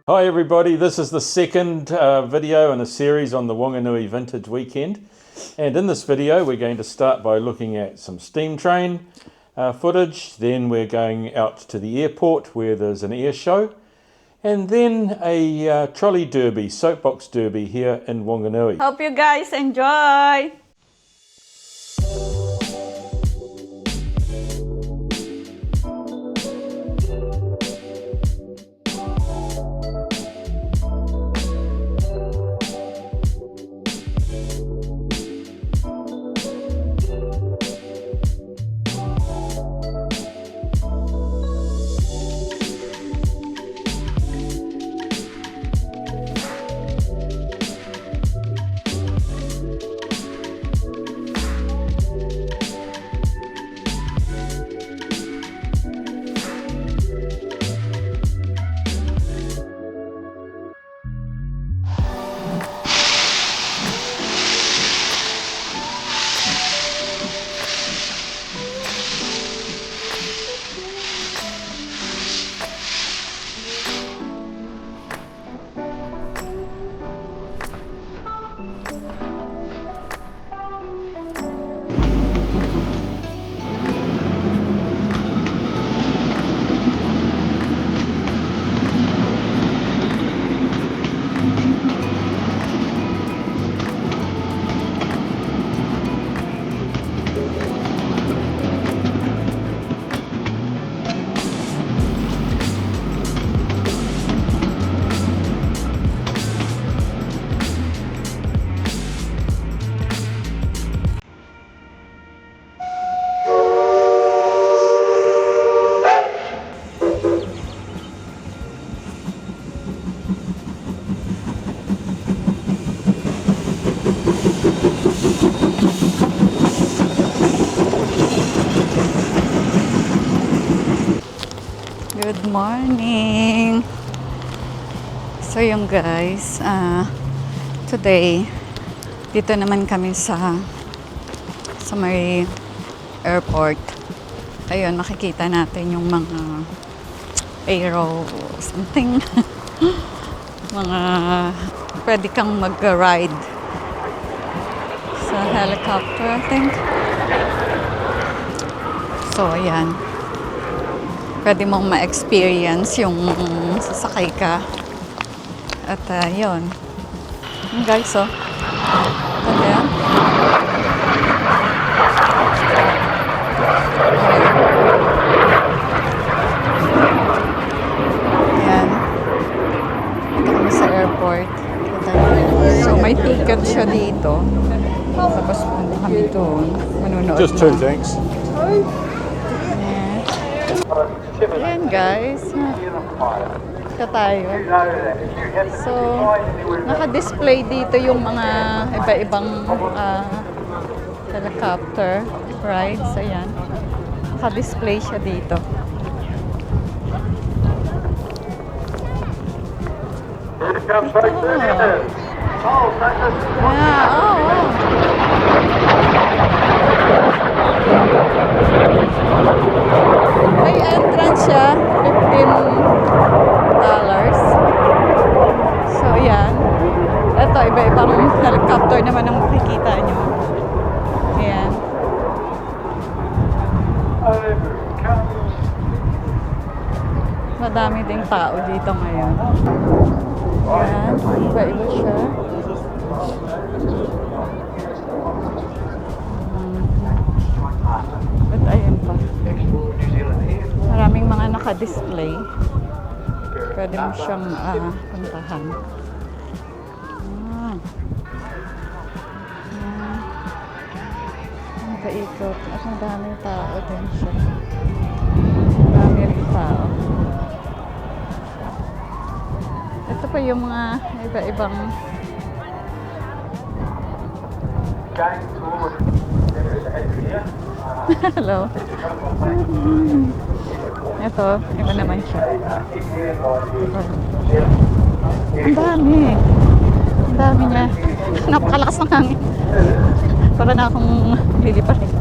Hi everybody, this is the second video in a series on the Wanganui Vintage Weekend, and in this video we're going to start by looking at some steam train footage, then we're going out to the airport where there's an air show, and then a trolley derby, soapbox derby here in Wanganui. Hope you guys enjoy! Good morning! So yung guys, today dito naman kami sa may airport. Ayun, makikita natin yung mga aero something mga pwede kang mag-ride sa helicopter, I think. So ayan, pwede mong ma-experience yung sasakay ka. At yun. Yung guys, oh. Ganda yan. Ayan. Ito kami sa airport. So may ticket siya dito. Tapos punta kami doon. Manunood Just two, thanks. Ayan guys, ka tayo. So, naka-display dito yung mga iba-ibang helicopter rides. Ayan, naka-display siya dito. May entrance siya, $15. So, yan. Ito, iba-ibang helicopter naman ang makikita nyo. Ayan. Madami ding tao dito ngayon. Ayan, iba-iba siya. At ayan pa. Maraming mga naka-display. Pwede mo siyang puntahan. Ang paikot. At ang daming tao din siya. Marami rin tao. Ito pa yung mga iba-ibang hello. Ito, iba naman siya. Ang dami. Ang dami niya. Napakalakas ng hangin. Para na akong liliparin.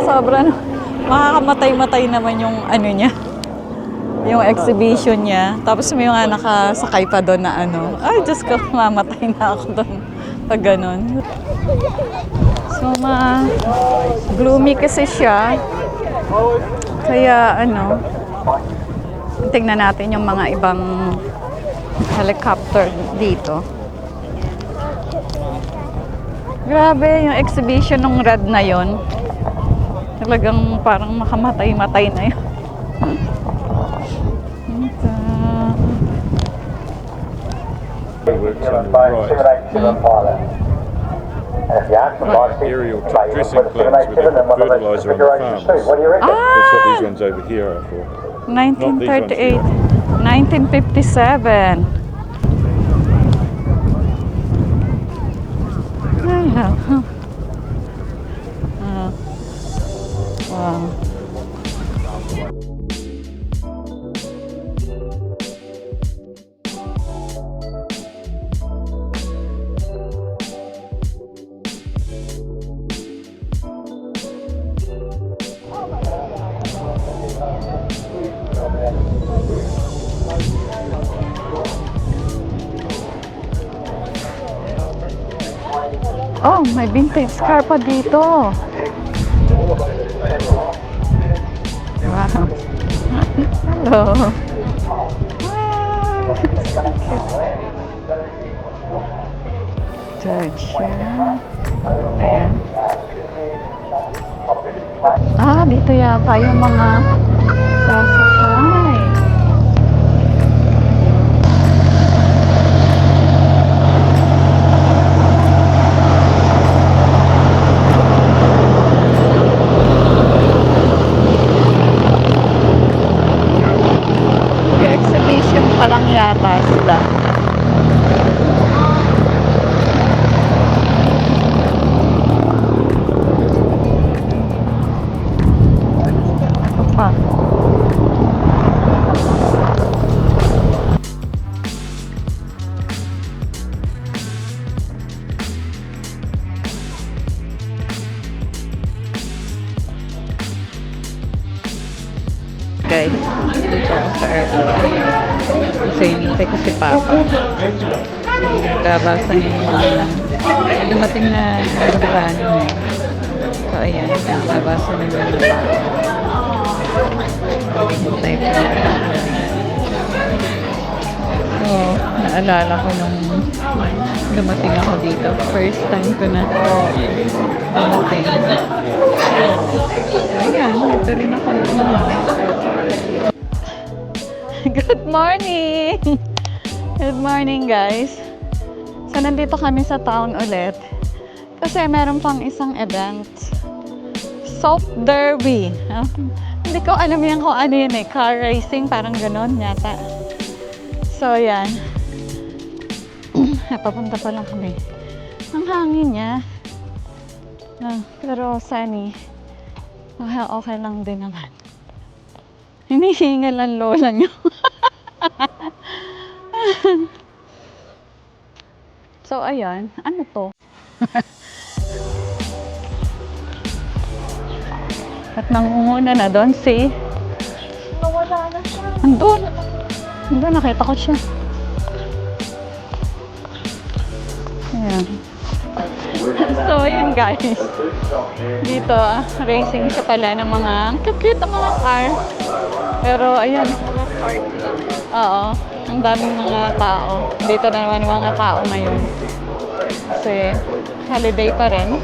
Sobra, makakamatay-matay naman yung ano niya, yung exhibition niya. Tapos may mga nakasakay pa doon na ano, ay Diyos ko, mamatay na ako doon pag ganun. So, gloomy kasi siya. Kaya ano, tingnan natin yung mga ibang helicopter dito. Grabe yung exhibition ng red na yon. Talagang parang makamatay-matay na yun. Aerial dressing plants with fertilizer on the farms. That's what these ones over here are for. 1938, 1957. Wow. Oh, may vintage car pa dito. Wow. Hello. Church. Ayan. Ah, dito yata yung mga sasakay. Exhibition pa lang yata sila. Ito pa. Guys, dito ako sa airport. Kasi hinintay ko si Papa. Nagkabasa niya yung mga dumating na aeroplano eh. So ayan, nagkabasa na yung hinintay ko. So, naalala ko nung dumating ako dito. First time ko na dumating. Ayan, ito rin ako. Good morning! Good morning, guys. So, nandito kami sa town ulit. Kasi meron pang isang event. Soap Derby. Hindi ko alam yan kung ano yun eh. Car racing, parang ganon yata. So, yan. Papunta pa lang kami. Ang hangin niya. Pero sunny. Okay lang din naman. Hinihingal ang lola niyo. So, ayan. Ano to? At nangunguna na doon si... Nawala na siya. Andun. Andun, nakita ko siya. Ayan. So, yun guys. Dito, racing siya pala ng mga cute ang mga car. Pero, ayun. Oo, ang daming mga tao. Dito na naman yung mga tao ngayon. Kasi, holiday pa rin.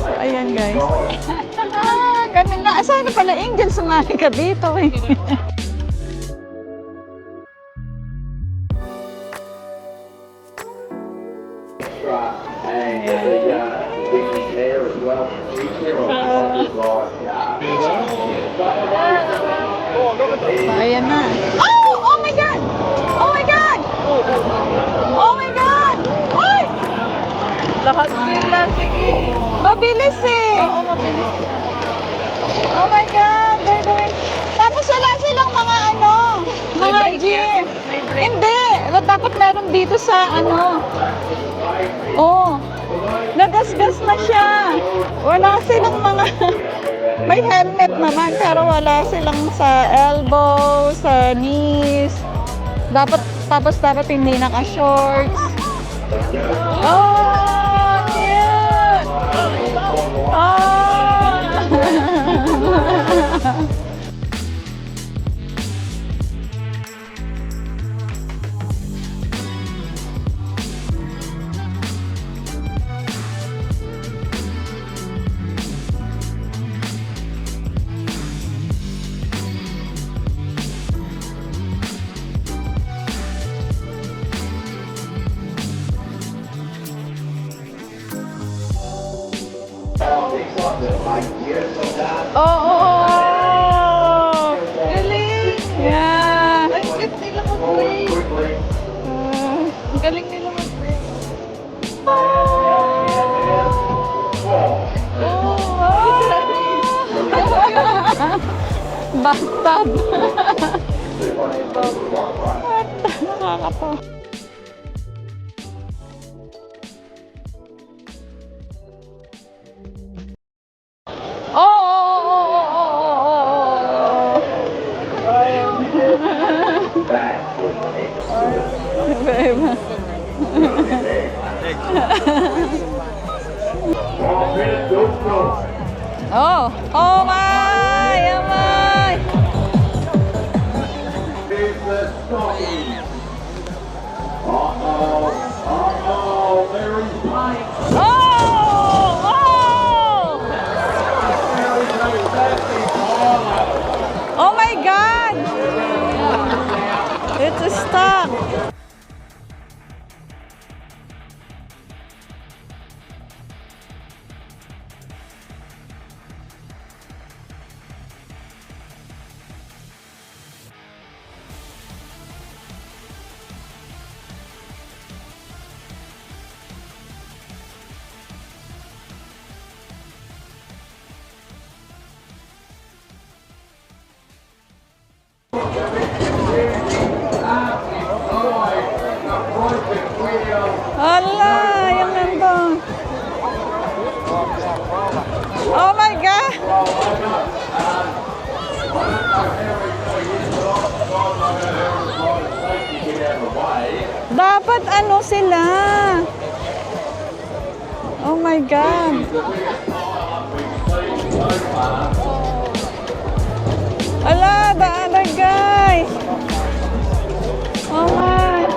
So, ayan guys. Ganun na. Sana pala Angel, sumali ka dito eh. Ayan na. Oh! Oh my God! Oh my God! Oh my God! Ay! Lahat sila, sige. Mabilis eh. Oo, mabilis. Oh my God! They're doing... Tapos wala silang mga ano, mga gym. Hindi. Dapat meron dito sa ano. Oh. Nagasgas na siya. Wala silang mga... May helmet naman, pero wala silang sa elbow, sa knees. Tapos dapat hindi naka-shorts. Oh, cute! Oh! Oh! Galing! Yeah! Ang galing nila mag-break. Ang galing nila mag-break. Bathtub! Nakakatawa. Oh, oh my, oh my. Oh, oh. Oh my God. It's stuck. Hala, yung nandun. Oh my God! Dapat ano sila? Oh my God! Ala, the other guy! Oh my!